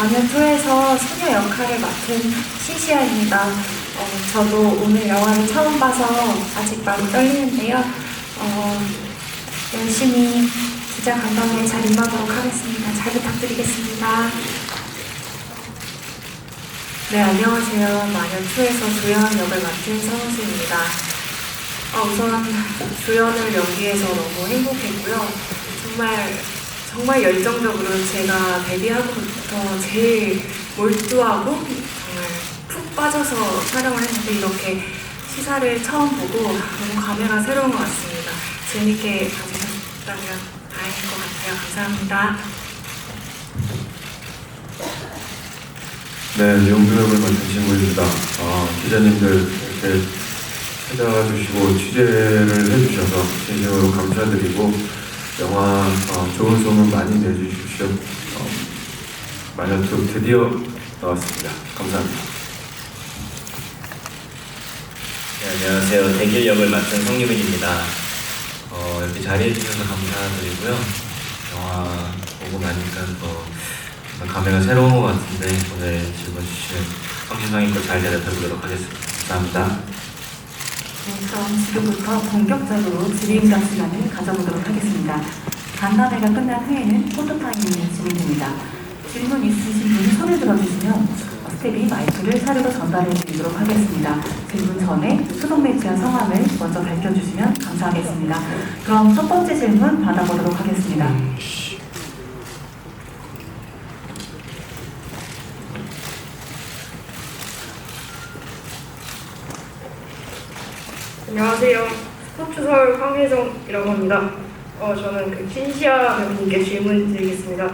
마녀2에서 소녀 역할을 맡은 신시아입니다. 저도 오늘 영화를 처음 봐서 아직 많이 떨리는데요. 열심히 기자 감당에 잘 임하도록 하겠습니다. 잘 부탁드리겠습니다. 네, 안녕하세요. 마녀2에서 조연 역을 맡은 서은수입니다. 우선 조연을 연기해서 너무 행복했고요. 정말 열정적으로 제가 데뷔하고부터 제일 몰두하고 정말 푹 빠져서 촬영을 했는데 이렇게 시사를 처음 보고 너무 감회가 새로운 것 같습니다. 재밌게 봐주셨다면 다행인 것 같아요. 감사합니다. 네, 연구역을 맡은 친구입니다. 기자님들 이렇게 찾아와 주시고 취재를 해주셔서 진심으로 감사드리고 영화 좋은 소문 많이 내주십시오. 마녀2 드디어 나왔습니다. 감사합니다. 네, 안녕하세요. 대길 역을 맡은 성유빈입니다. 이렇게 자리해주셔서 감사드리고요. 영화 보고 나니까 더 감회가 새로운 것 같은데 오늘 질문 주시면 성심성의껏 잘 대답해보도록 하겠습니다. 감사합니다. 네, 그럼 지금부터 본격적으로 질의응답 시간을 가져보도록 하겠습니다. 간담회가 끝난 후에는 포토타임이 진행됩니다. 질문 있으신 분이 손을 들어주시면 스텝이 마이크를 사료로 전달해 드리도록 하겠습니다. 질문 전에 수동 매체와 성함을 먼저 밝혀주시면 감사하겠습니다. 그럼 첫 번째 질문 받아보도록 하겠습니다. 안녕하세요. 스포츠서울 황혜정이라고 합니다. 저는 신시아 배우님께 질문 드리겠습니다.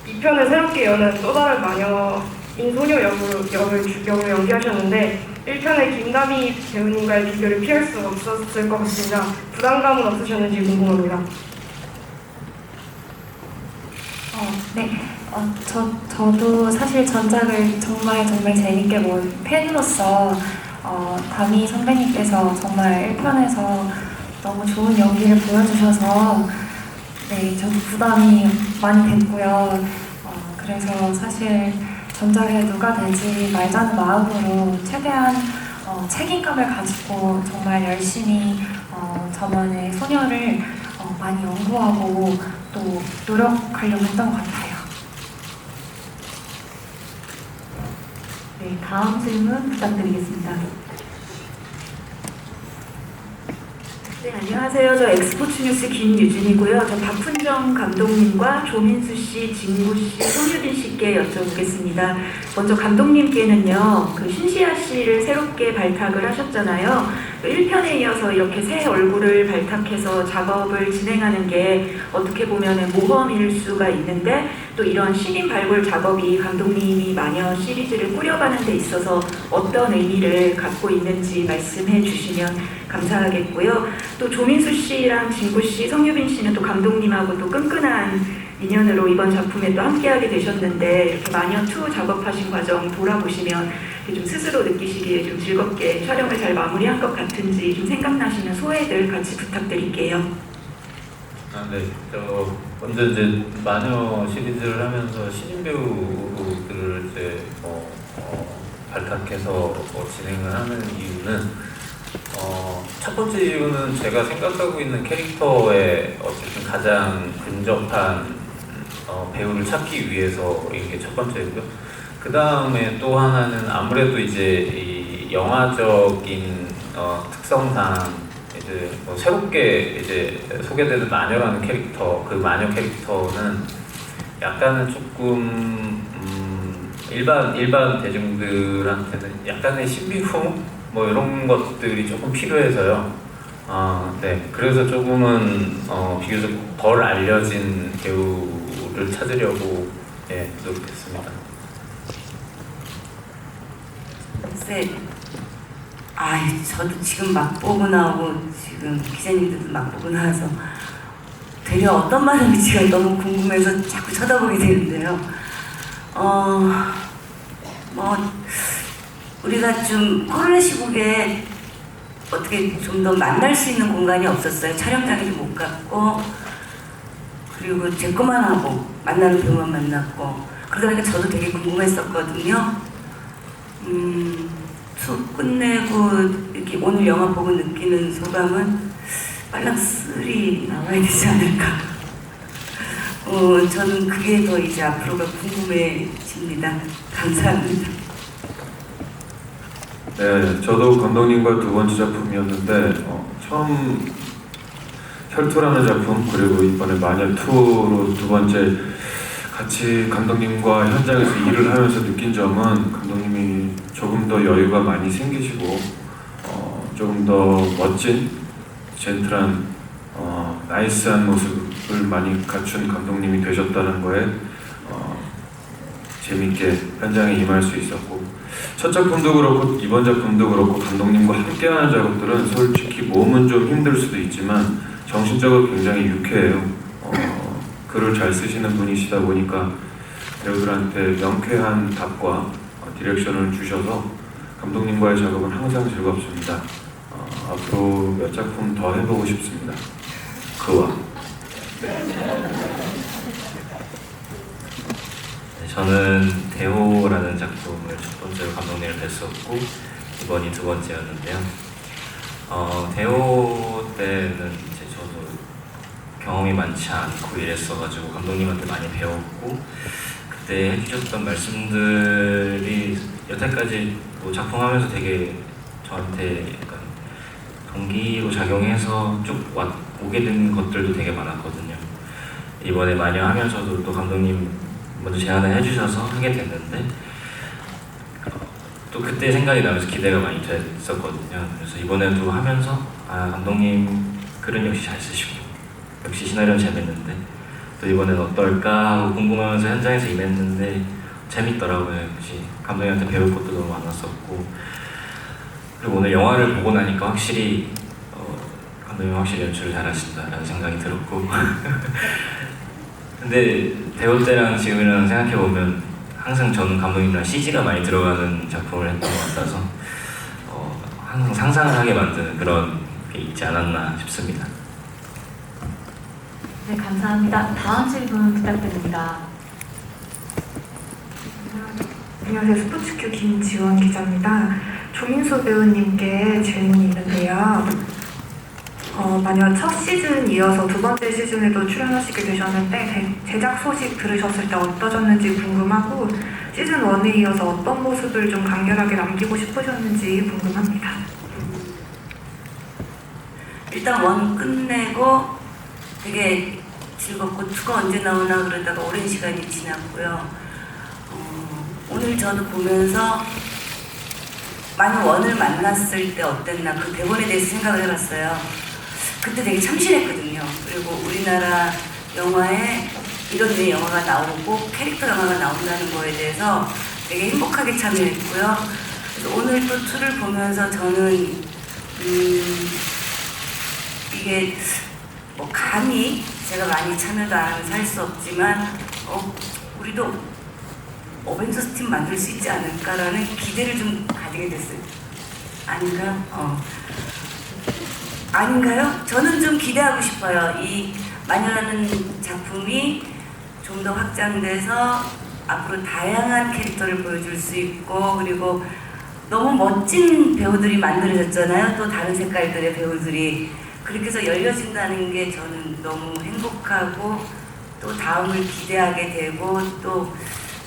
2편을 새롭게 여는 또 다른 마녀인 소녀 역을 연기하셨는데 1편의 김다미 배우님과의 비교를 피할 수 없었을 것 같습니다. 부담감은 없으셨는지 궁금합니다. 네. 저도 사실 전작을 정말 재밌게 본 팬으로서 다미 선배님께서 정말 1편에서 너무 좋은 연기를 보여주셔서 네, 저도 부담이 많이 됐고요. 그래서 사실 전작에 누가 되지 말자는 마음으로 최대한 책임감을 가지고 정말 열심히 저만의 소녀를 많이 연구하고 또 노력하려고 했던 것 같아요. 네, 다음 질문 부탁드리겠습니다. 네, 안녕하세요. 저 엑스포츠 뉴스 김유진이고요. 저 박훈정 감독님과 조민수 씨, 진구 씨, 송유빈 씨께 여쭤보겠습니다. 먼저 감독님께는요, 신시아 씨를 새롭게 발탁을 하셨잖아요. 1편에 이어서 이렇게 새 얼굴을 발탁해서 작업을 진행하는 게 어떻게 보면 모험일 수가 있는데 또 이런 신인 발굴 작업이 감독님이 마녀 시리즈를 꾸려가는 데 있어서 어떤 의미를 갖고 있는지 말씀해 주시면 감사하겠고요. 또 조민수 씨랑 진구 씨, 성유빈 씨는 또 감독님하고 또 끈끈한 인연으로 이번 작품에 또 함께하게 되셨는데 이렇게 마녀2 작업하신 과정 돌아보시면 좀 스스로 느끼시기에 좀 즐겁게 촬영을 잘 마무리한 것 같은지 좀 생각나시는 소회들 같이 부탁드릴게요. 네. 먼저 이제 마녀 시리즈를 하면서 신인 배우들을 이제 발탁해서 진행을 하는 이유는 첫 번째 이유는 제가 생각하고 있는 캐릭터에 어쨌든 가장 근접한 배우를 찾기 위해서 이게 첫 번째고요. 그 다음에 또 하나는 아무래도 이제 이 영화적인 특성상 이제 새롭게 이제 소개되는 마녀라는 캐릭터, 그 마녀 캐릭터는 약간은 조금 일반 대중들한테는 약간의 신비품 이런 것들이 조금 필요해서요. 네, 그래서 조금은 비교적 덜 알려진 배우를 찾으려고 노력했습니다. 네. 저도 지금 막 보고 나오고 지금 기자님들도 막 보고 나와서 되려 어떤 마음인지가 너무 궁금해서 자꾸 쳐다보게 되는데요. 우리가 좀 코로나 시국에 어떻게 좀 더 만날 수 있는 공간이 없었어요. 촬영장에도 못 갔고, 그리고 제 것만 하고 만나는 배우만 만났고, 그러다 보니까 저도 되게 궁금했었거든요. 2 끝내고 이렇게 오늘 영화 보고 느끼는 소감은 빨랑 3 나와야 되지 않을까. 저는 그게 더 이제 앞으로가 궁금해집니다. 감사합니다. 네, 저도 감독님과 두 번째 작품이었는데 처음 혈투라는 작품 그리고 이번에 마녀2로 두 번째 같이 감독님과 현장에서 일을 하면서 느낀 점은 감독님이 조금 더 여유가 많이 생기시고 조금 더 멋진 젠틀한 나이스한 모습을 많이 갖춘 감독님이 되셨다는 거에 재밌게 현장에 임할 수 있었고 첫 작품도 그렇고 이번 작품도 그렇고 감독님과 함께하는 작업들은 솔직히 몸은 좀 힘들 수도 있지만 정신적으로 굉장히 유쾌해요. 글을 잘 쓰시는 분이시다 보니까 배우들한테 명쾌한 답과 디렉션을 주셔서 감독님과의 작업은 항상 즐겁습니다. 앞으로 몇 작품 더 해보고 싶습니다. 그와 저는 대호라는 작품을 첫 번째로 감독님을 뵀었고 이번이 두 번째였는데요. 대호 때는 이제 저도 경험이 많지 않고 이랬어가지고 감독님한테 많이 배웠고 그때 해주셨던 말씀들이 여태까지 뭐 작품하면서 되게 저한테 약간 동기로 작용해서 쭉 오게 된 것들도 되게 많았거든요. 이번에 마녀 하면서도 또 감독님 먼저 제안을 해주셔서 하게 됐는데 또 그때 생각이 나면서 기대가 많이 됐었거든요. 그래서 이번에도 하면서 감독님 글은 역시 잘 쓰시고 역시 시나리오는 재밌는데 또 이번엔 어떨까 하고 궁금하면서 현장에서 임했는데 재밌더라고요. 역시 감독님한테 배울 것도 너무 많았었고 그리고 오늘 영화를 보고 나니까 확실히 감독님 확실히 연출을 잘하신다라는 생각이 들었고 근데 배울 때랑 지금이랑 생각해보면 항상 저는 감독님이랑 CG가 많이 들어가는 작품을 했던 것 같아서 항상 상상을 하게 만드는 그런 게 있지 않았나 싶습니다. 네, 감사합니다. 다음 질문 부탁드립니다. 안녕하세요. 스포츠큐 김지원 기자입니다. 조민수 배우님께 질문이 있는데요. 만약 첫 시즌 이어서 두 번째 시즌에도 출연하시게 되셨는데 제작 소식 들으셨을 때 어떠셨는지 궁금하고 시즌 1에 이어서 어떤 모습을 좀 간결하게 남기고 싶으셨는지 궁금합니다. 일단 1 끝내고 되게 즐겁고 2가 언제 나오나 그러다가 오랜 시간이 지났고요. 오늘 저도 보면서 만약 1을 만났을 때 어땠나 그 대본에 대해서 생각을 해봤어요. 그때 되게 참신했거든요. 그리고 우리나라 영화에 이런 류의 영화가 나오고 캐릭터 영화가 나온다는 거에 대해서 되게 행복하게 참여했고요. 그래서 오늘 또 2를 보면서 저는 이게 뭐 감히 제가 많이 참여도 안 하면서 할 수 없지만 우리도 어벤져스 팀 만들 수 있지 않을까라는 기대를 좀 가지게 됐어요. 아닌가요? 아닌가요? 저는 좀 기대하고 싶어요. 이 마녀라는 작품이 좀 더 확장돼서 앞으로 다양한 캐릭터를 보여줄 수 있고 그리고 너무 멋진 배우들이 만들어졌잖아요. 또 다른 색깔들의 배우들이 그렇게 해서 열려진다는 게 저는 너무 행복하고 또 다음을 기대하게 되고 또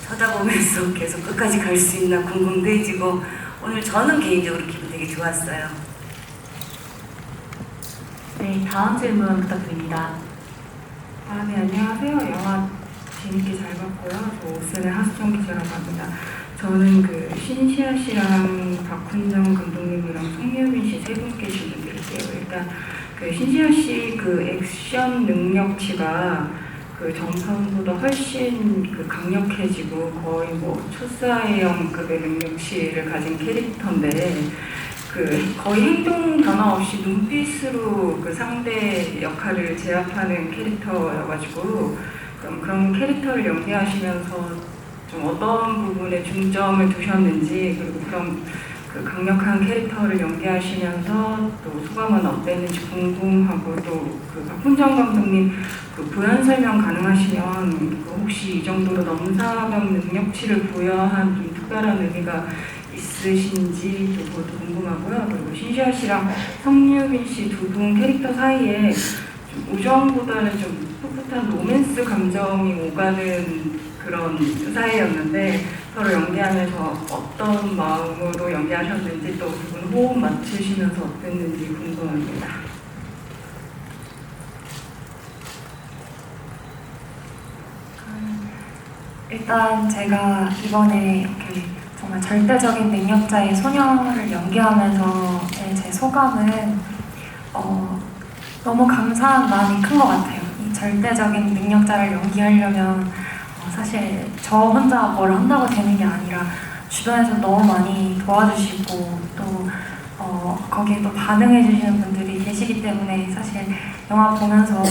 쳐다보면서 계속 끝까지 갈 수 있나 궁금해지고 오늘 저는 개인적으로 기분 되게 좋았어요. 네, 다음 질문 부탁드립니다. 네, 안녕하세요. 영화 재밌게 잘 봤고요. 저 오스의 하수정 기자라고 합니다. 저는 그 신시아 씨랑 박훈정 감독님이랑 송유빈 씨 세 분께 질문 드릴게요. 일단 그 신시아 씨 그 액션 능력치가 그 정선보다 훨씬 그 강력해지고 거의 뭐 초사회형급의 능력치를 가진 캐릭터인데 그 거의 행동 변화 없이 눈빛으로 그 상대 역할을 제압하는 캐릭터여가지고 그런 캐릭터를 연기하시면서 좀 어떤 부분에 중점을 두셨는지 그리고 그런 그 강력한 캐릭터를 연기하시면서 또 소감은 어땠는지 궁금하고 또 그 박훈정 감독님 그 부연 설명 가능하시면 그 혹시 이 정도로 넘사벽 능력치를 부여한 좀 특별한 의미가 있으신지 그것도 궁금하고요. 그리고 신시아 씨랑 성유빈 씨 두 분 캐릭터 사이에 좀 우정보다는 좀 풋풋한 로맨스 감정이 오가는 그런 사이였는데 서로 연기하면서 어떤 마음으로 연기하셨는지 또 두 분 호흡 맞추시면서 어땠는지 궁금합니다. 일단 제가 이번에 이렇게 정말 절대적인 능력자의 소녀를 연기하면서의 제 소감은 너무 감사한 마음이 큰 것 같아요. 이 절대적인 능력자를 연기하려면 사실 저 혼자 뭘 한다고 되는 게 아니라 주변에서 너무 많이 도와주시고 또 거기에 또 반응해주시는 분들이 계시기 때문에 사실 영화 보면서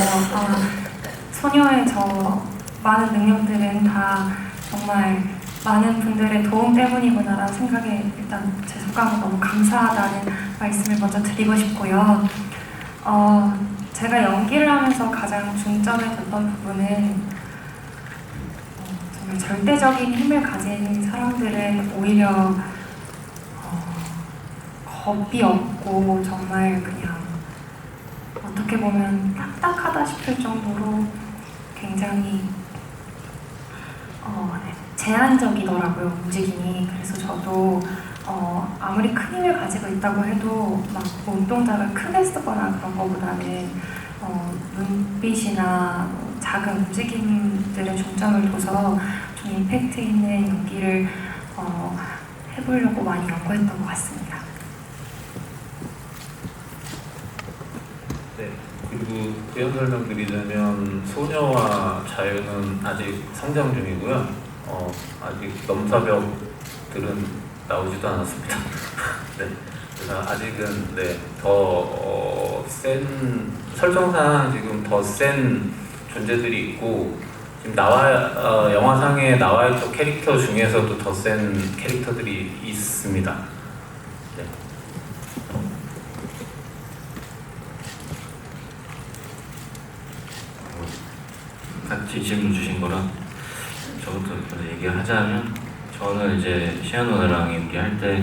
소녀의 저 많은 능력들은 다 정말 많은 분들의 도움 때문이구나라는 생각에 일단 제 소감은 너무 감사하다는 말씀을 먼저 드리고 싶고요. 제가 연기를 하면서 가장 중점을 뒀던 부분은 정말 절대적인 힘을 가진 사람들은 오히려 겁이 없고 정말 그냥 어떻게 보면 딱딱하다 싶을 정도로 굉장히 제한적이더라고요, 움직임이. 그래서 저도 아무리 큰 힘을 가지고 있다고 해도 막 눈동자를 크게 쓰거나 그런 거보다는 눈빛이나 작은 움직임들에 중점을 둬서 좀 임팩트 있는 연기를 해보려고 많이 연구했던 것 같습니다. 네, 그리고 부연 설명드리자면 소녀와 자유는 아직 성장 중이고요. 아직 넘사벽들은 나오지도 않았습니다. 네, 그래서 아직은 더 센 설정상 지금 더 센 존재들이 있고 지금 영화상에 나와 있던 캐릭터 중에서도 더 센 캐릭터들이 있습니다. 네. 같이 질문 주신 거랑 저부터 얘기를 하자면 저는 이제 시아 누나랑 연기할 때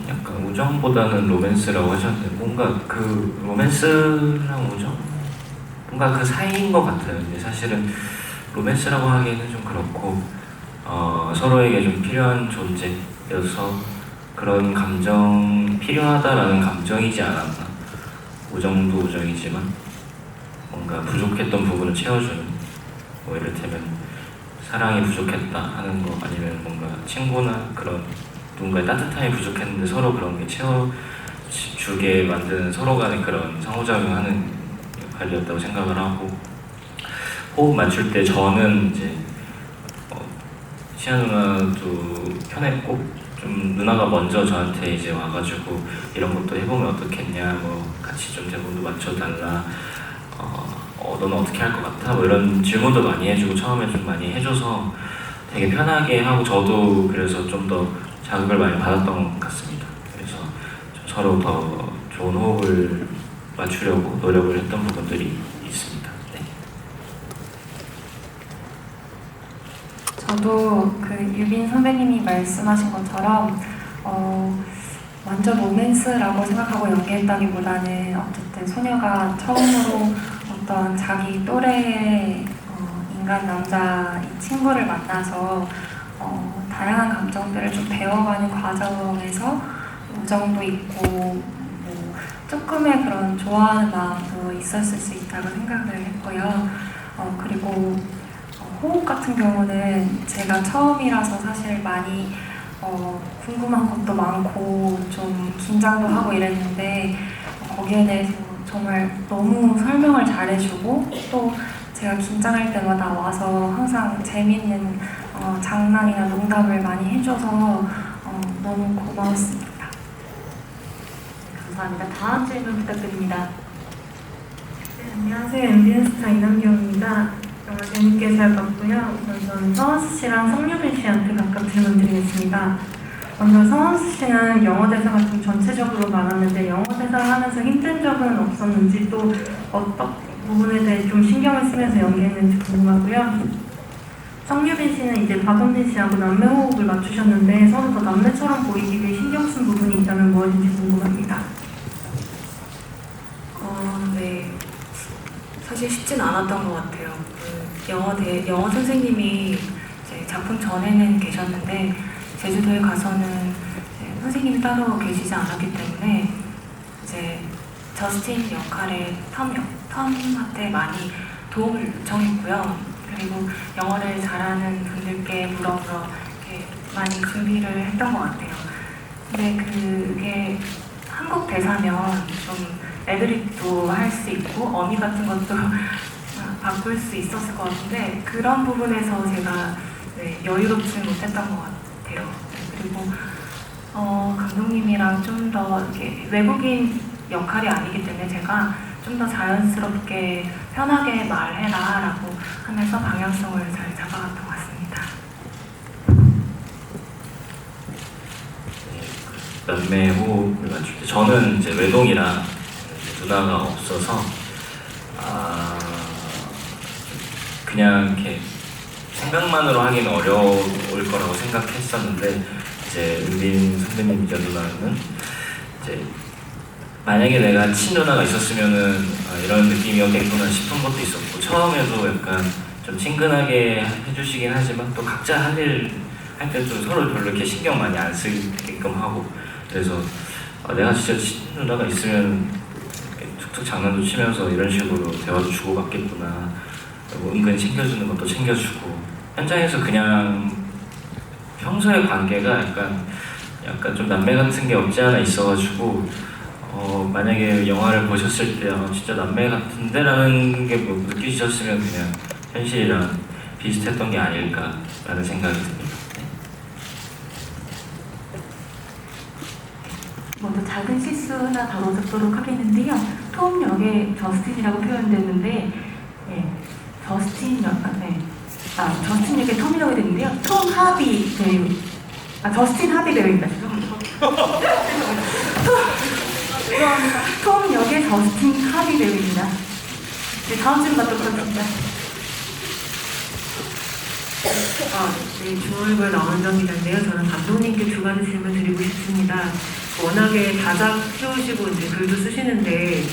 약간 우정보다는 로맨스라고 하셨는데 뭔가 그 로맨스랑 우정? 뭔가 그 사이인 것 같아요. 근데 사실은 로맨스라고 하기에는 좀 그렇고 서로에게 좀 필요한 존재여서 그런 감정 필요하다라는 감정이지 않았나. 우정도 우정이지만 뭔가 부족했던 부분을 채워주는 뭐 이를테면 사랑이 부족했다 하는 거 아니면 뭔가 친구나 그런 누군가의 따뜻함이 부족했는데 서로 그런 게 채워주게 만드는 서로 간의 그런 상호작용하는 역할이었다고 생각을 하고 호흡 맞출 때 저는 이제 시아 누나도 편했고 좀 누나가 먼저 저한테 이제 와가지고 이런 것도 해보면 어떻겠냐 뭐 같이 좀 대본도 맞춰달라 너는 어떻게 할 것 같아? 뭐 이런 질문도 많이 해주고 처음에 좀 많이 해줘서 되게 편하게 하고 저도 그래서 좀 더 자극을 많이 받았던 것 같습니다. 그래서 좀 서로 더 좋은 호흡을 맞추려고 노력을 했던 부분들이 있습니다. 네. 저도 그 유빈 선배님이 말씀하신 것처럼 완전 로맨스라고 생각하고 연기했다기보다는 어쨌든 소녀가 처음으로 어떤 자기 또래의 인간 남자 친구를 만나서 다양한 감정들을 좀 배워가는 과정에서 우정도 있고 뭐 조금의 그런 좋아하는 마음도 있었을 수 있다고 생각을 했고요. 그리고 호흡 같은 경우는 제가 처음이라서 사실 많이 궁금한 것도 많고 좀 긴장도 하고 이랬는데 거기에 대해서 정말 너무 설명을 잘해주고 또 제가 긴장할 때마다 와서 항상 재밌는 장난이나 농담을 많이 해줘서 너무 고마웠습니다. 감사합니다. 다음 질문 부탁드립니다. 네, 안녕하세요. MBN 스타 이남경입니다. 영화 재밌게 잘 봤고요. 우선 저는 서원수 씨랑 성유빈 씨한테 각각 질문 드리겠습니다. 있습니다. 먼저 성원수 씨는 영어 대사가 좀 전체적으로 많았는데 영어 대사를 하면서 힘든 적은 없었는지 또 어떤 부분에 대해 좀 신경을 쓰면서 연기했는지 궁금하고요. 성유빈 씨는 이제 박은빈 씨하고 남매 호흡을 맞추셨는데 서로 더 남매처럼 보이기 위해 신경 쓴 부분이 있다면 무엇인지 궁금합니다. 네. 사실 쉽진 않았던 것 같아요. 영어 선생님이 이제 작품 전에는 계셨는데 제주도에 가서는 이제 선생님이 따로 계시지 않았기 때문에 이제 저스틴 역할의 텀한테 많이 도움을 요청했고요. 그리고 영어를 잘하는 분들께 물어보러 이렇게 많이 준비를 했던 것 같아요. 근데 그게 한국 대사면 좀 애드립도 할 수 있고 어미 같은 것도 바꿀 수 있었을 것 같은데 그런 부분에서 제가 여유롭지 못했던 것 같아요. 그리고 감독님이랑 좀 더 이렇게 외국인 역할이 아니기 때문에 제가 좀 더 자연스럽게 편하게 말해라라고 하면서 방향성을 잘 잡아갔던 것 같습니다. 남매 호흡을 맞출 때 저는 이제 외동이라 누나가 없어서 그냥 이렇게 생각만으로 하기는 어려울 거라고 생각했었는데 이제 은빈 선배님이자 누나는 이제 만약에 내가 친누나가 있었으면은 이런 느낌이었겠구나 싶은 것도 있었고 처음에도 약간 좀 친근하게 해주시긴 하지만 또 각자 할 일 할 때 좀 서로 별로 이렇게 신경 많이 안 쓰게끔 하고 그래서 내가 진짜 친누나가 있으면 툭툭 장난도 치면서 이런 식으로 대화도 주고받겠구나 그리고 은근 챙겨주는 것도 챙겨주고 현장에서 그냥 평소의 관계가 약간 좀 남매 같은 게 없지 않아 있어가지고 만약에 영화를 보셨을 때 진짜 남매 같은데 라는 게 뭐 느끼셨으면 그냥 현실이랑 비슷했던 게 아닐까라는 생각이 듭니다. 먼저 작은 실수 하나 다뤄보도록 하겠는데요. 톰 역의 저스틴이라고 표현됐는데, 저스틴 역의 톰이라고 되는데요. 저스틴 하비 배우입니다. 톰 역의 저스틴 하비 배우입니다. 다음 질문 받도록 하겠습니다. 중얼굴 나온 점이란데요. 저는 감독님께 두 가지 질문 드리고 싶습니다. 워낙에 다작 키우시고 이제 글도 쓰시는데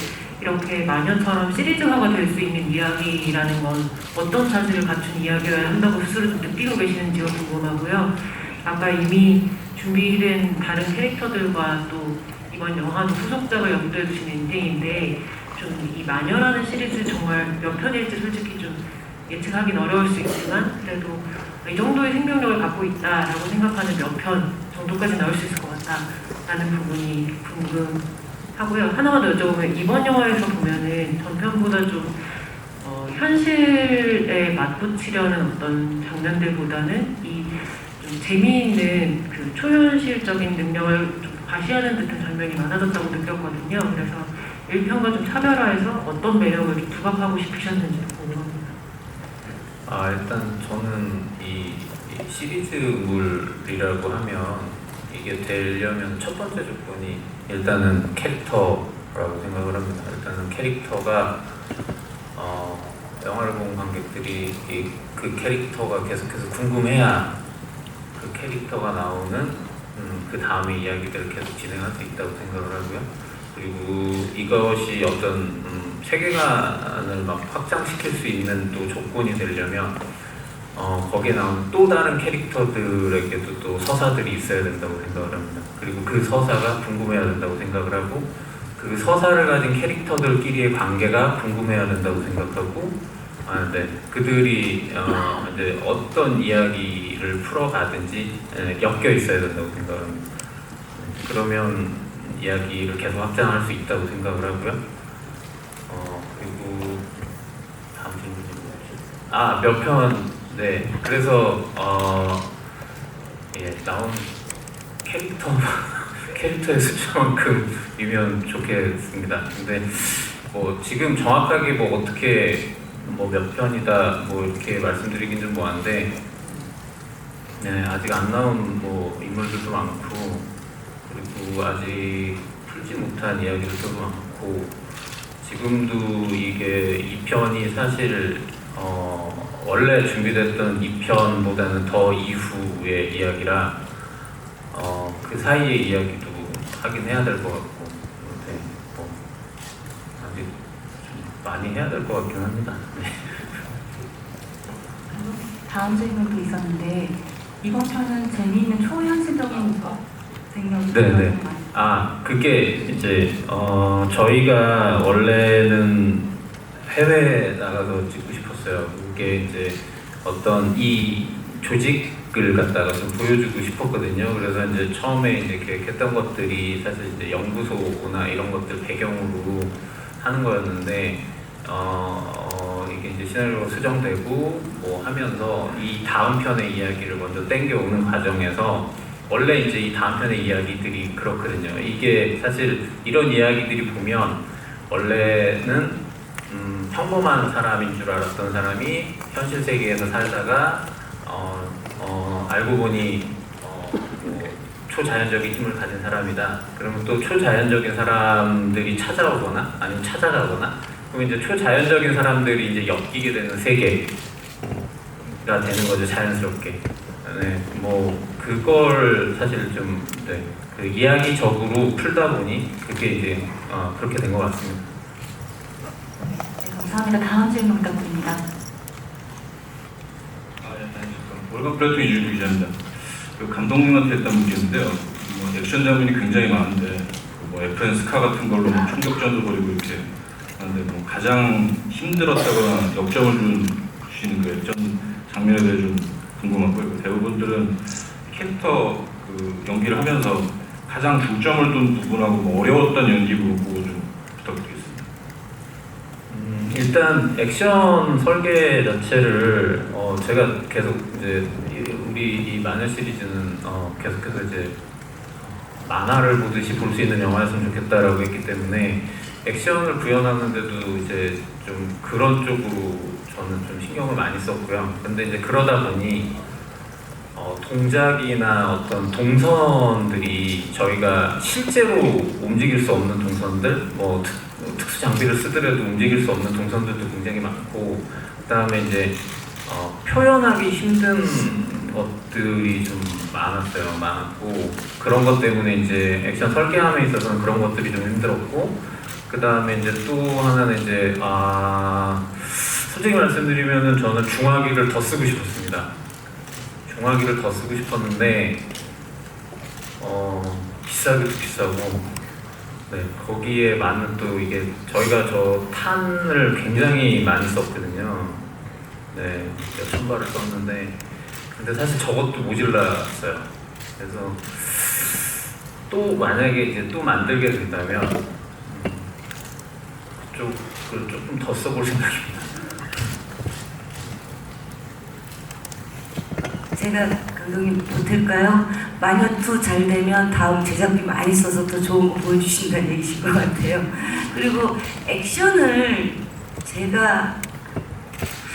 이렇게 마녀처럼 시리즈화가 될 수 있는 이야기라는 건 어떤 자질을 갖춘 이야기를 한다고 스스로 좀 느끼고 계시는지가 궁금하고요. 아까 이미 준비된 다른 캐릭터들과 또 이번 영화도 후속작을 염두에 두신 엔딩인데 좀 이 마녀라는 시리즈 정말 몇 편일지 솔직히 좀 예측하기는 어려울 수 있지만 그래도 이 정도의 생명력을 갖고 있다라고 생각하는 몇 편 정도까지 나올 수 있을 것 같다라는 부분이 궁금하고요. 하나만 더 여쭤보면 이번 영화에서 보면은 전편보다 좀 현실에 맞붙이려는 어떤 장면들보다는 이 좀 재미있는 그 초현실적인 능력을 좀 과시하는 듯한 장면이 많아졌다고 느꼈거든요. 그래서 1편과 좀 차별화해서 어떤 매력을 좀 부각하고 싶으셨는지 궁금합니다. 일단 저는 이 시리즈물이라고 하면 이게 되려면 첫 번째 조건이 일단은 캐릭터라고 생각을 합니다. 일단은 캐릭터가 영화를 본 관객들이 그 캐릭터가 계속해서 궁금해야 그 캐릭터가 나오는 그 다음의 이야기들을 계속 진행할 수 있다고 생각을 하고요. 그리고 이것이 어떤 세계관을 막 확장시킬 수 있는 또 조건이 되려면 거기에 나오는 또 다른 캐릭터들에게도 또 서사들이 있어야 된다고 생각을 합니다. 그리고 그 서사가 궁금해야 된다고 생각을 하고 그 서사를 가진 캐릭터들끼리의 관계가 궁금해야 된다고 생각하고 그들이 이제 어떤 이야기를 풀어가든지 엮여 있어야 된다고 생각합니다. 그러면 이야기를 계속 확장할 수 있다고 생각을 하고요. 그리고 다음 질문이 몇 편, 네. 그래서 나온 캐릭터의 숫자만큼이면 좋겠습니다. 근데 지금 정확하게 어떻게 몇 편이다 이렇게 말씀드리긴 좀 뭐한데, 아직 안 나온 인물들도 많고, 그리고 아직 풀지 못한 이야기들도 많고, 지금도 이게 2편이 사실 원래 준비됐던 2편보다는 더 이후의 이야기라 그 사이의 이야기도 하긴 해야 될 것 같고, 네, 뭐 아직 좀 많이 해야 될 것 같긴 합니다. 네. 다음 질문도 있었는데 이번 편은 재미있는 초현실적인 생각이 네네. 아, 그게 이제 저희가 원래는 해외에 나가서 찍고 싶었어요. 그게 이제 어떤 이 조직을 갖다가 좀 보여주고 싶었거든요. 그래서 이제 처음에 이제 계획했던 것들이 사실 이제 연구소나 이런 것들 배경으로 하는 거였는데 이게 이제 시나리오가 수정되고 뭐 하면서 이 다음 편의 이야기를 먼저 땡겨오는 과정에서 원래 이제 이 다음 편의 이야기들이 그렇거든요. 이게 사실 이런 이야기들이 보면 원래는 평범한 사람인 줄 알았던 사람이 현실 세계에서 살다가 알고 보니 뭐 초자연적인 힘을 가진 사람이다. 그러면 또 초자연적인 사람들이 찾아오거나 아니면 찾아가거나 그럼 이제 초자연적인 사람들이 이제 엮이게 되는 세계가 되는 거죠, 자연스럽게. 네, 뭐 그걸 사실 좀 네, 그 이야기적으로 풀다 보니 그게 이제 그렇게 된 것 같습니다. 네, 감사합니다. 다음 질문 부탁드립니다. 월간 플래툰 이준규 기자입니다. 그 감독님한테 일단 묻겠는데요. 뭐 액션 장면이 굉장히 많은데 뭐 FN 스카 같은 걸로 뭐 총격전도 벌이고 이렇게 하는데 뭐 가장 힘들었다거나 역점을 주시는 그 액션 장면에 대해 좀 궁금하고요. 대부분들은 캐릭터 그 연기를 하면서 가장 중점을 둔 부분하고 뭐 어려웠던 연기 부분 좀 부탁드리겠습니다. 일단 액션 설계 자체를 제가 계속 이제 우리 이 마녀 시리즈는 계속해서 이제 만화를 보듯이 볼 수 있는 영화였으면 좋겠다라고 했기 때문에 액션을 구현하는데도 이제 좀 그런 쪽으로 저는 좀 신경을 많이 썼고요. 근데 이제 그러다 보니 동작이나 어떤 동선들이 저희가 실제로 움직일 수 없는 동선들, 뭐 특수 장비를 쓰더라도 움직일 수 없는 동선들도 굉장히 많고, 그다음에 이제 표현하기 힘든 것들이 좀 많았고, 그런 것 때문에 이제 액션 설계함에 있어서는 그런 것들이 좀 힘들었고, 그다음에 이제 또 하나는 이제 솔직히 말씀드리면은 저는 중화기를 더 쓰고 싶었습니다. 중화기를 더 쓰고 싶었는데 비싸기도 비싸고, 네, 거기에 많은 또 이게 저희가 저 탄을 굉장히 많이 썼거든요. 네, 몇천 발을 썼는데 근데 사실 저것도 모질랐어요. 그래서 또 만약에 이제 또 만들게 된다면 그쪽을 조금 더 써볼 생각입니다. 제가 감독님 보탤까요? 마녀2 잘 되면 다음 제작비 많이 써서 더 좋은 거 보여주신다는 얘기신 것 같아요. 그리고 액션을 제가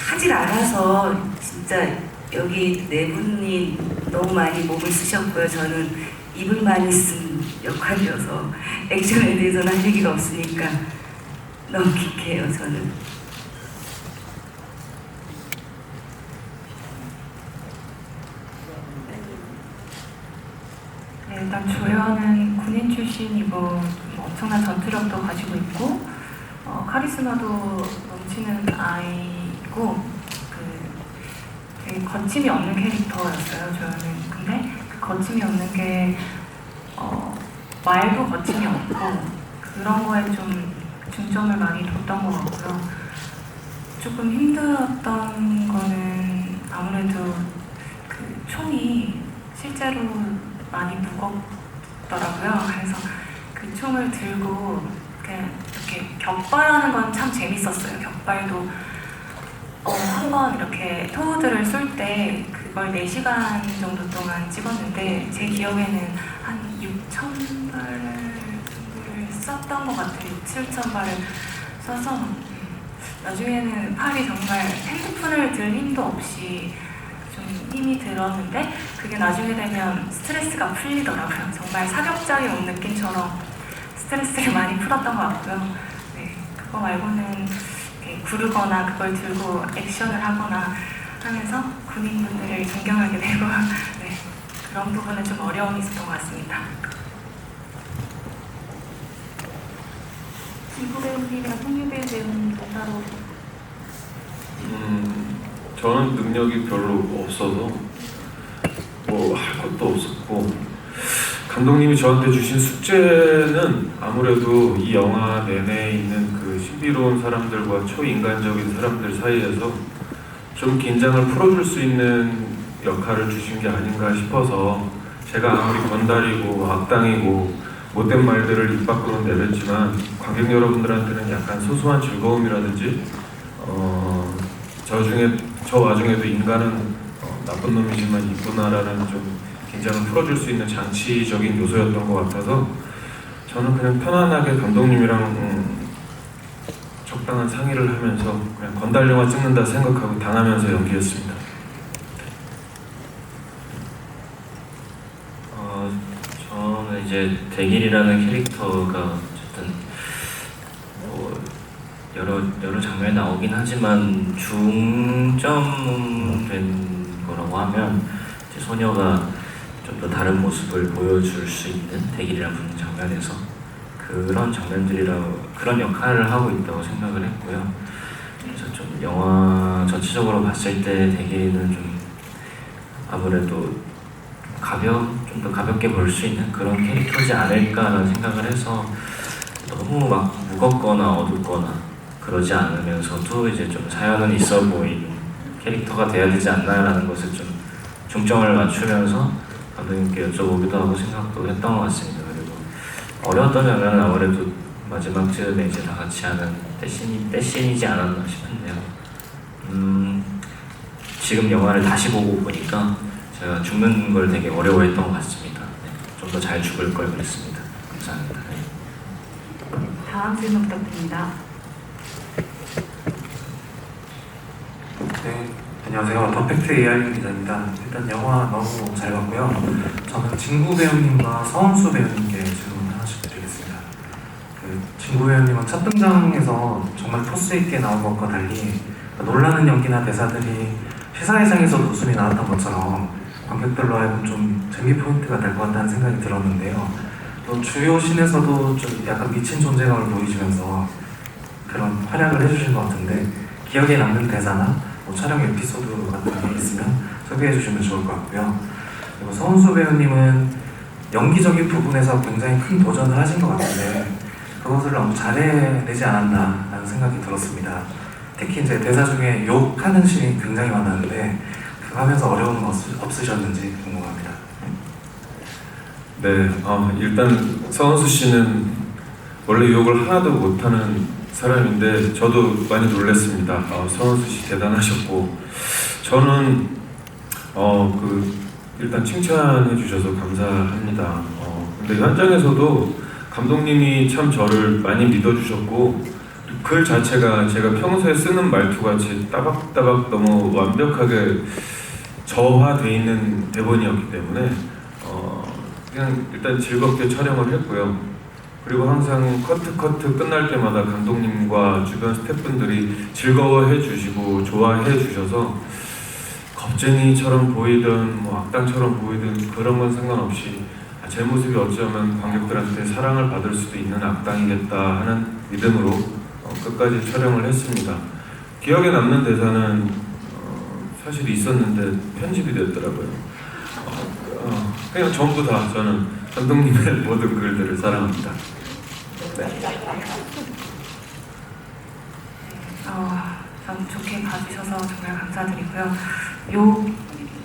하질 않아서 진짜 여기 네 분이 너무 많이 몸을 쓰셨고요. 저는 입을 많이 쓴 역할이어서 액션에 대해서는 할 얘기가 없으니까 넘길게요, 저는. 네, 일단 조연은 군인 출신이고 엄청난 전투력도 가지고 있고 카리스마도 넘치는 아이고 되게 거침이 없는 캐릭터였어요, 조연은. 근데 그 거침이 없는 게 말도 거침이 없고 그런 거에 좀 중점을 많이 뒀던 것 같고요. 조금 힘들었던 거는 아무래도 그 총이 실제로 많이 무겁더라고요. 그래서 그 총을 들고 이렇게 격발하는 건 참 재밌었어요. 격발도 한번 이렇게 토우들을 쏠 때 그걸 4시간 정도 동안 찍었는데 제 기억에는 한 6,000발 정도를 썼던 것 같아요. 7,000발을 써서 나중에는 팔이 정말 핸드폰을 들 힘도 없이 좀 좀 힘이 들었는데 그게 나중에 되면 스트레스가 풀리더라고요. 정말 사격장에 온 느낌처럼 스트레스를 많이 풀었던 것 같고요. 네, 그거 말고는 이렇게 구르거나 그걸 들고 액션을 하거나 하면서 군인분들을 존경하게 되고 네, 그런 부분은 좀 어려움이 있었던 것 같습니다. 진구 배우님이랑 송유빈 배우님 따로 저는 능력이 별로 없어서 뭐 할 것도 없었고, 감독님이 저한테 주신 숙제는 아무래도 이 영화 내내 있는 그 신비로운 사람들과 초인간적인 사람들 사이에서 좀 긴장을 풀어줄 수 있는 역할을 주신 게 아닌가 싶어서, 제가 아무리 건달이고 악당이고 못된 말들을 입 밖으로 내뱉지만 관객 여러분들한테는 약간 소소한 즐거움이라든지 저 와중에도 인간은 나쁜 놈이지만 이쁘나라는 좀 긴장을 풀어줄 수 있는 장치적인 요소였던 것 같아서, 저는 그냥 편안하게 감독님이랑 적당한 상의를 하면서 그냥 건달 영화 찍는다 생각하고 당하면서 연기했습니다. 저는 이제 대길이라는 캐릭터가 어쨌든 뭐 여러 장면에 나오긴 하지만 중점된 거라고 하면 이제 소녀가 좀 더 다른 모습을 보여줄 수 있는 대길이라는 장면에서 그런 그런 역할을 하고 있다고 생각을 했고요. 그래서 좀 영화 전체적으로 봤을 때 대길이는 좀 아무래도 좀 더 가볍게 볼 수 있는 그런 캐릭터지 않을까라는 생각을 해서, 너무 막 무겁거나 어둡거나 그러지 않으면서도 이제 좀 사연은 있어 보이는 캐릭터가 돼야 되지 않나라는 것을 좀 중점을 맞추면서 감독님께 여쭤보기도 하고 생각도 했던 것 같습니다. 그리고 어려웠던 장면은 아무래도 마지막 즈음에 이제 다 같이 하는 떼씬이지 않았나 싶은데요. 지금 영화를 다시 보고 보니까 제가 죽는 걸 되게 어려워했던 것 같습니다. 네, 좀 더 잘 죽을 걸 그랬습니다. 감사합니다. 네. 다음 질문 부탁드립니다. 네, 안녕하세요. 퍼펙트 AR 기자입니다. 일단 영화 너무 잘 봤고요. 저는 진구 배우님과 서은수 배우님께 질문 하나씩 드리겠습니다. 진구 배우님은 첫 등장에서 정말 포스 있게 나온 것과 달리 놀라는 연기나 대사들이 시사회상에서도 웃음이 나왔던 것처럼 관객들로 하여금 좀 재미 포인트가 될 것 같다는 생각이 들었는데요. 또 주요 씬에서도 좀 약간 미친 존재감을 보이시면서 그런 활약을 해주신 것 같은데, 기억에 남는 대사나 뭐 촬영 에피소드 같은 게 있으면 소개해 주시면 좋을 것 같고요. 그리고 서은수 배우님은 연기적인 부분에서 굉장히 큰 도전을 하신 것 같은데 그것을 너무 잘해내지 않았나라는 생각이 들었습니다. 특히 이제 대사 중에 욕하는 씬이 굉장히 많았는데 그거 하면서 어려움은 없으셨는지 궁금합니다. 네, 일단 서은수 씨는 원래 욕을 하나도 못하는 사람인데 저도 많이 놀랐습니다. 서은수 씨 대단하셨고, 저는 일단 칭찬해 주셔서 감사합니다. 근데 현장에서도 감독님이 참 저를 많이 믿어주셨고, 글 자체가 제가 평소에 쓰는 말투가 제 따박따박 너무 완벽하게 저화되어 있는 대본이었기 때문에 그냥 일단 즐겁게 촬영을 했고요. 그리고 항상 커트 끝날 때마다 감독님과 주변 스태프분들이 즐거워해 주시고 좋아해 주셔서 겁쟁이처럼 보이든 뭐 악당처럼 보이든 그런 건 상관없이 제 모습이 어쩌면 관객들한테 사랑을 받을 수도 있는 악당이겠다 하는 믿음으로 끝까지 촬영을 했습니다. 기억에 남는 대사는 사실 있었는데 편집이 됐더라고요. 그냥 전부 다 저는 감독님의 모든 글들을 사랑합니다. 전 좋게 봐주셔서 정말 감사드리고요.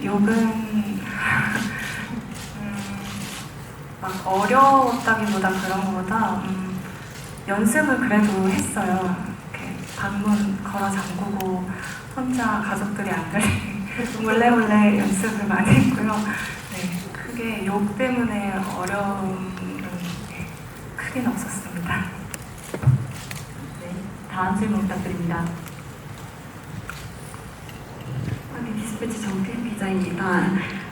욕은 막 어려웠다기보다 그런 것보다 연습을 그래도 했어요. 이렇게 방문 걸어 잠그고 혼자 가족들이 안 들리게 몰래 연습을 많이 했고요. 네, 크게 욕 때문에 어려움은 크게는 없었습니다. 네, 다음 질문 부탁드립니다. 네, SBS 정태현 기자입니다.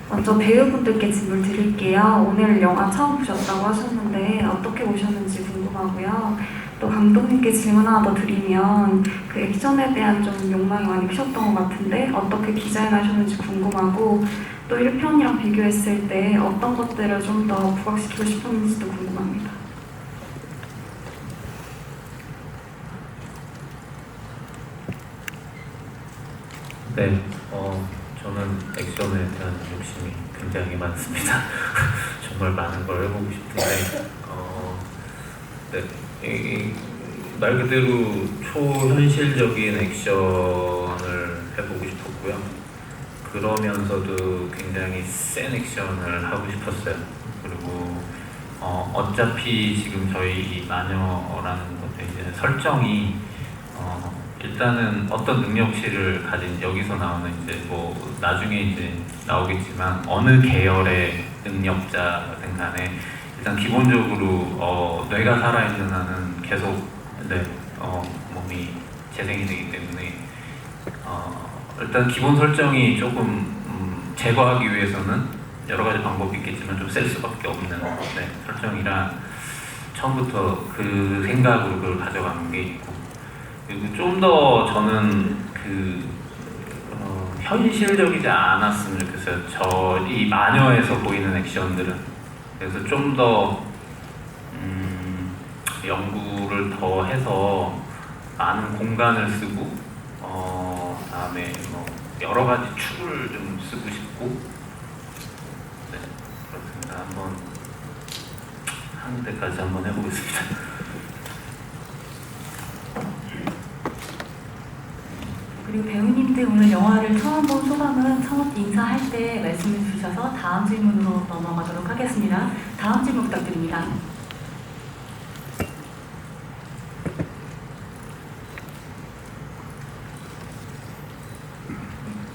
먼저 배우분들께 질문 드릴게요. 오늘 영화 처음 보셨다고 하셨는데 어떻게 보셨는지 궁금하고요. 또 감독님께 질문 하나 더 드리면 그 액션에 대한 좀 욕망이 많이 크셨던 것 같은데 어떻게 디자인하셨는지 궁금하고 또 1편이랑 비교했을 때 어떤 것들을 좀 더 부각시키고 싶었는지도 궁금합니다. 네, 저는 액션에 대한 욕심이 굉장히 많습니다. 정말 많은 걸 해보고 싶은데, 네, 말 그대로 초현실적인 액션을 해보고 싶었고요. 그러면서도 굉장히 센 액션을 하고 싶었어요. 그리고 어차피 지금 저희 이 마녀라는 것도 이제 설정이 일단은 어떤 능력치를 가진 여기서 나오는 이제 뭐 나중에 이제 나오겠지만 어느 계열의 능력자든 간에 일단 기본적으로 뇌가 살아있는 한은 계속 몸이 재생이 되기 때문에 일단 기본 설정이 조금 제거하기 위해서는 여러 가지 방법이 있겠지만 좀 셀 수밖에 없는 설정이라 처음부터 그 생각으로 그걸 가져가는 게 있고 그리고 좀 더 저는 현실적이지 않았으면 좋겠어요. 이 마녀에서 보이는 액션들은 그래서 좀 더 연구를 더 해서 많은 공간을 쓰고 다음에 뭐 여러 가지 축을 좀 쓰고 싶고 그렇습니다. 한번 하는 데까지 한번 해보겠습니다. 그리고 배우님들 오늘 영화를 처음 본 소감은 첫 인사할 때 말씀해 주셔서 다음 질문으로 넘어가도록 하겠습니다. 다음 질문 부탁드립니다.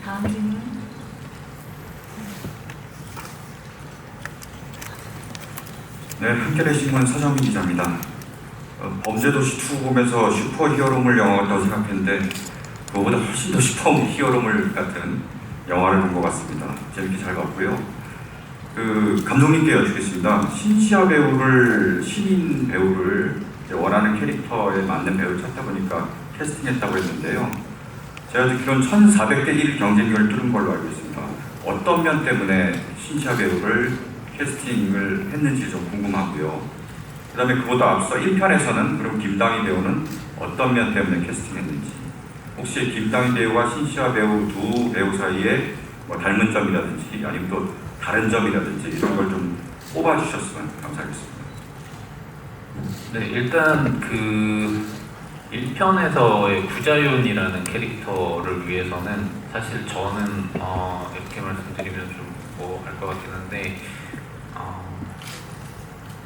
다음 질문. 네, 한겨레 신문 서정민 기자입니다. 범죄도시 2 보면서 슈퍼히어로물 영화 같다고 생각했는데 그거보다 훨씬 더 슈퍼히어로물 같은 영화를 본 것 같습니다. 재밌게 잘 봤고요. 감독님께 여쭙겠습니다. 신시아 배우를 신인 배우를 원하는 캐릭터에 맞는 배우를 찾다 보니까 캐스팅했다고 했는데요. 제가 듣기로는 1400대 1 경쟁률을 뚫은 걸로 알고 있습니다. 어떤 면 때문에 신시아 배우를 캐스팅을 했는지 좀 궁금하고요. 그 다음에 그보다 앞서 1편에서는 그럼 김다희 배우는 어떤 면 때문에 캐스팅했는지 혹시 김다희 배우와 신시아 배우 두 배우 사이에 뭐 닮은 점이라든지 아니면 또 다른 점이라든지 이런 걸 좀 뽑아주셨으면 감사하겠습니다. 네, 일단 1편에서의 구자윤이라는 캐릭터를 위해서는 사실 저는 이렇게 말씀드리면 좀 뭐 알 것 같긴 한데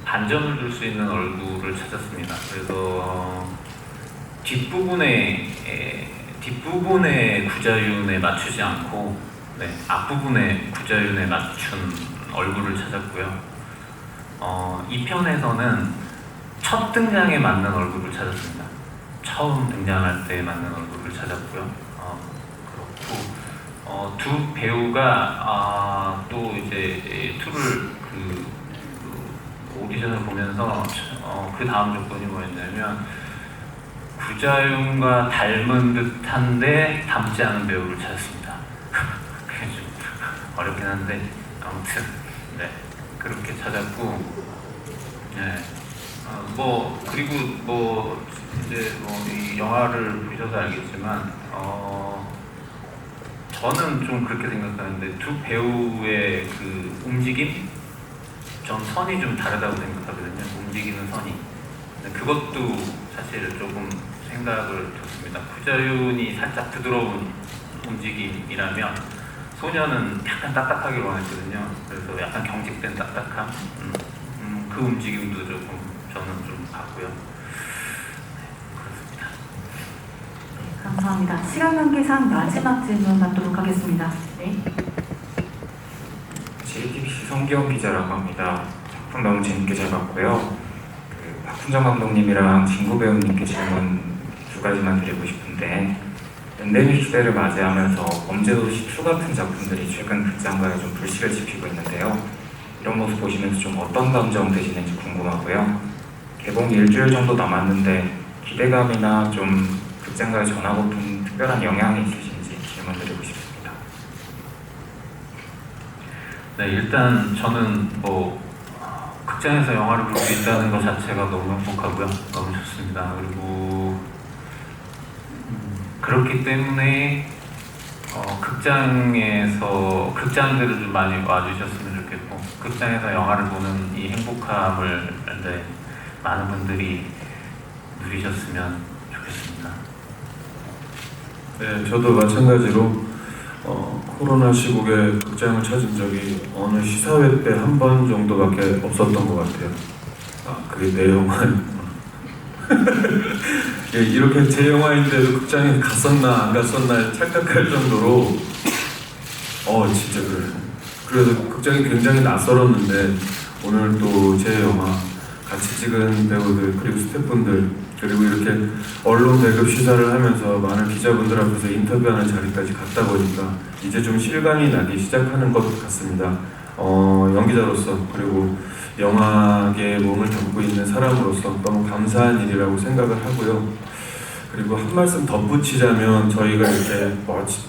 반전을 줄 수 있는 얼굴을 찾았습니다. 그래서 뒷부분의 구자윤에 맞추지 않고 앞부분에 구자윤에 맞춘 얼굴을 찾았고요. 2편에서는 첫 등장에 맞는 얼굴을 찾았습니다. 처음 등장할 때 맞는 얼굴을 찾았고요. 그렇고 두 배우가 또 이제 툴을 오디션을 보면서 그 다음 조건이 뭐였냐면 구자윤과 닮은 듯한데 닮지 않은 배우를 찾았습니다. 그게 좀 어렵긴 한데 아무튼 그렇게 찾았고 그리고 이제 이 영화를 보셔서 알겠지만 저는 좀 그렇게 생각하는데 두 배우의 그 움직임 전 선이 좀 다르다고 생각하거든요. 움직이는 선이. 그것도 사실 조금 생각을 줬습니다. 구자윤이 살짝 부드러운 움직임이라면 소녀는 약간 딱딱하게 원했거든요. 그래서 약간 경직된 딱딱함. 그 움직임도 조금 저는 좀 봤고요. 그렇습니다. 감사합니다. 시간 관계상 마지막 질문 받도록 하겠습니다. 네. JTBC 성기영 기자라고 합니다. 작품 너무 재밌게 잘 봤고요. 박훈정 감독님이랑 진구 배우님께 질문 두 가지만 드리고 싶은데 엔데믹 시대를 맞이하면서 범죄도시 2 같은 작품들이 최근 극장가에 좀 불씨를 지피고 있는데요. 이런 모습 보시면서 좀 어떤 감정 드시는지 궁금하고요. 개봉 일주일 정도 남았는데 기대감이나 좀 극장가에 전하고 싶은 특별한 영향이 있으신지 질문드리고 싶습니다. 네, 일단 저는 극장에서 영화를 볼 수 있다는 것 자체가 너무 행복하고요. 너무 좋습니다. 그리고 그렇기 때문에 극장들을 좀 많이 와주셨으면 좋겠고, 극장에서 영화를 보는 이 행복함을 많은 분들이 누리셨으면 좋겠습니다. 네, 저도 마찬가지로 코로나 시국에 극장을 찾은 적이 어느 시사회 때 한 번 정도밖에 없었던 것 같아요. 그게 내 영화. 예, 이렇게 제 영화인데도 극장에 갔었나 안 갔었나 착각할 정도로 진짜 그래요. 그래서 극장이 굉장히 낯설었는데 오늘 또 제 영화 같이 찍은 배우들 그리고 스태프분들 그리고 이렇게 언론 배급 시사를 하면서 많은 기자분들 앞에서 인터뷰하는 자리까지 갔다 보니까 이제 좀 실감이 나기 시작하는 것 같습니다. 연기자로서 그리고 영화계에 몸을 담고 있는 사람으로서 너무 감사한 일이라고 생각을 하고요. 그리고 한 말씀 덧붙이자면 저희가 이렇게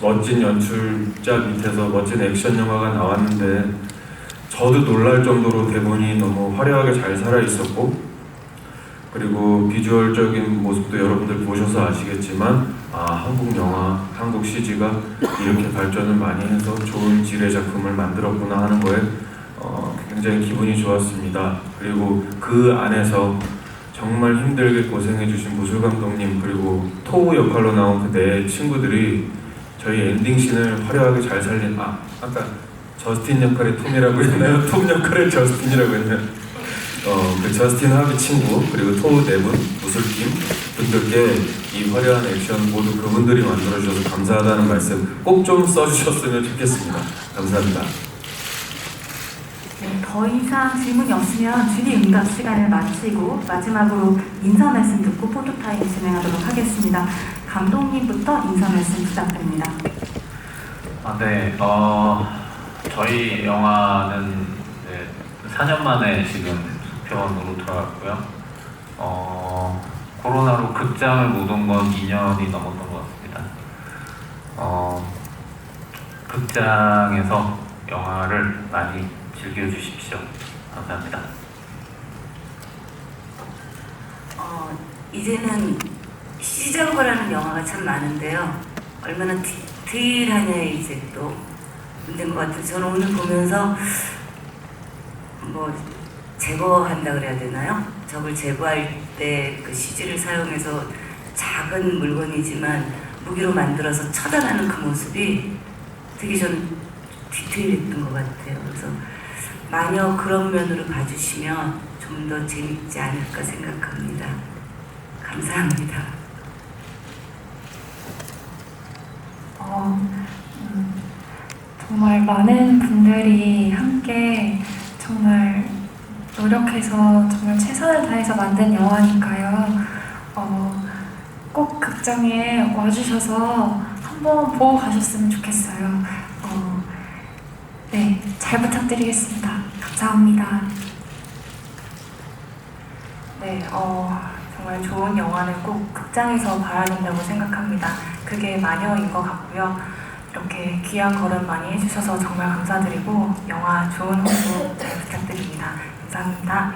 멋진 연출자 밑에서 멋진 액션 영화가 나왔는데 저도 놀랄 정도로 대본이 너무 화려하게 잘 살아 있었고 그리고 비주얼적인 모습도 여러분들 보셔서 아시겠지만 한국 영화, 한국 CG가 이렇게 발전을 많이 해서 좋은 질의 작품을 만들었구나 하는 거에 굉장히 기분이 좋았습니다. 그리고 그 안에서 정말 힘들게 고생해주신 무술 감독님 그리고 토우 역할로 나온 그 네 친구들이 저희 엔딩씬을 화려하게 잘 살린 아까 저스틴 역할의 톰이라고 했나요? 톰 역할의 저스틴이라고 했나요? 그 저스틴 하비 친구 그리고 토우 네 분, 무술팀 분들께 이 화려한 액션 모두 그분들이 만들어주셔서 감사하다는 말씀 꼭 좀 써주셨으면 좋겠습니다. 감사합니다. 네, 더 이상 질문이 없으면 주리 응답 시간을 마치고 마지막으로 인사 말씀 듣고 포토타임 진행하도록 하겠습니다. 감독님부터 인사 말씀 부탁드립니다. 네, 저희 영화는 4년 만에 지금 수평으로 돌아왔고요. 코로나로 극장을 못 온 건 2년이 넘었던 것 같습니다. 극장에서 영화를 많이 즐겨주십시오. 감사합니다. 이제는 시작을 하는 영화가 참 많은데요. 얼마나 디테일하냐에 이제 또 문제인 것 같아요. 저는 오늘 보면서 제거한다 그래야 되나요? 적을 제거할 때 그 CG를 사용해서 작은 물건이지만 무기로 만들어서 처단하는 그 모습이 되게 좀 디테일했던 것 같아요. 그래서 마녀 그런 면으로 봐주시면 좀 더 재밌지 않을까 생각합니다. 감사합니다. 정말 많은 분들이 함께 정말 노력해서 정말 최선을 다해서 만든 영화니까요. 꼭 극장에 와주셔서 한번 보고 가셨으면 좋겠어요. 네, 잘 부탁드리겠습니다. 감사합니다. 네, 정말 좋은 영화는 꼭 극장에서 봐야 된다고 생각합니다. 그게 마녀인 것 같고요. 이렇게 귀한 걸음 많이 해주셔서 정말 감사드리고 영화 좋은 홍보 잘 부탁드립니다. 감사합니다.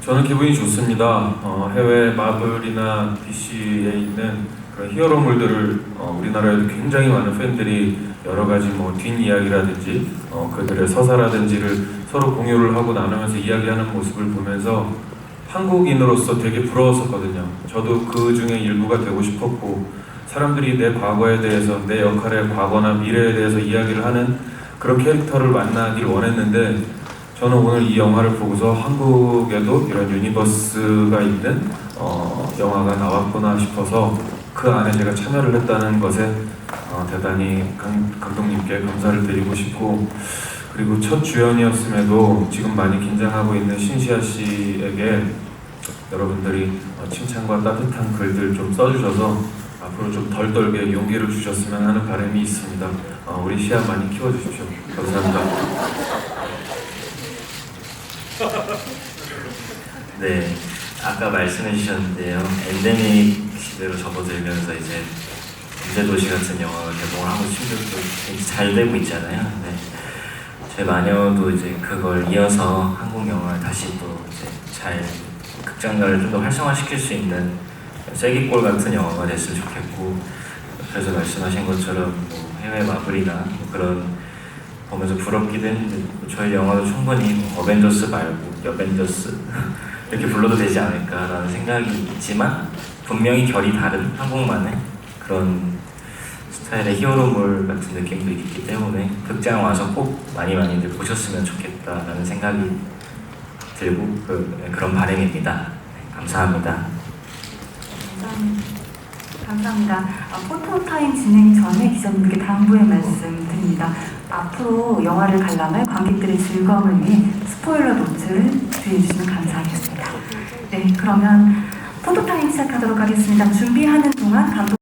저는 기분이 좋습니다. 해외 마블이나 DC에 있는 그런 히어로물들을 우리나라에도 굉장히 많은 팬들이 여러 가지 뒷이야기라든지 그들의 서사라든지를 서로 공유를 하고 나누면서 이야기하는 모습을 보면서 한국인으로서 되게 부러웠었거든요. 저도 그 중에 일부가 되고 싶었고 사람들이 내 과거에 대해서 내 역할의 과거나 미래에 대해서 이야기를 하는 그런 캐릭터를 만나길 원했는데 저는 오늘 이 영화를 보고서 한국에도 이런 유니버스가 있는 영화가 나왔구나 싶어서 그 안에 제가 참여를 했다는 것에 대단히 감독님께 감사를 드리고 싶고 그리고 첫 주연이었음에도 지금 많이 긴장하고 있는 신시아 씨에게 여러분들이 칭찬과 따뜻한 글들 좀 써주셔서 앞으로 좀 덜 떨게 용기를 주셨으면 하는 바람이 있습니다. 우리 시야 많이 키워주십시오. 감사합니다. 네, 아까 말씀해 주셨는데요. 엔데믹 시대로 접어들면서 이제 범죄도시 같은 영화가 개봉을 하고 지금 잘 되고 있잖아요. 네. 제 마녀도 이제 그걸 이어서 한국 영화를 다시 또 이제 잘 극장가를 좀 더 활성화시킬 수 있는 쐐기골 같은 영화가 됐으면 좋겠고, 그래서 말씀하신 것처럼 뭐 해외 마블이나 뭐 그런 보면서 부럽기도 했는데 저희 영화도 충분히 뭐 어벤져스 말고 여벤져스 이렇게 불러도 되지 않을까라는 생각이 있지만 분명히 결이 다른 한국만의 그런 스타일의 히어로물 같은 느낌도 있기 때문에 극장 와서 꼭 많이들 보셨으면 좋겠다라는 생각이 들고 그런 바람입니다. 네, 감사합니다. 감사합니다. 포토타임 진행 전에 기자님께 당부의 말씀 드립니다. 앞으로 영화를 관람할 관객들의 즐거움을 위해 스포일러 노트를 주의해주시면 감사하겠습니다. 네, 그러면 포토타임 시작하도록 하겠습니다. 준비하는 동안 감독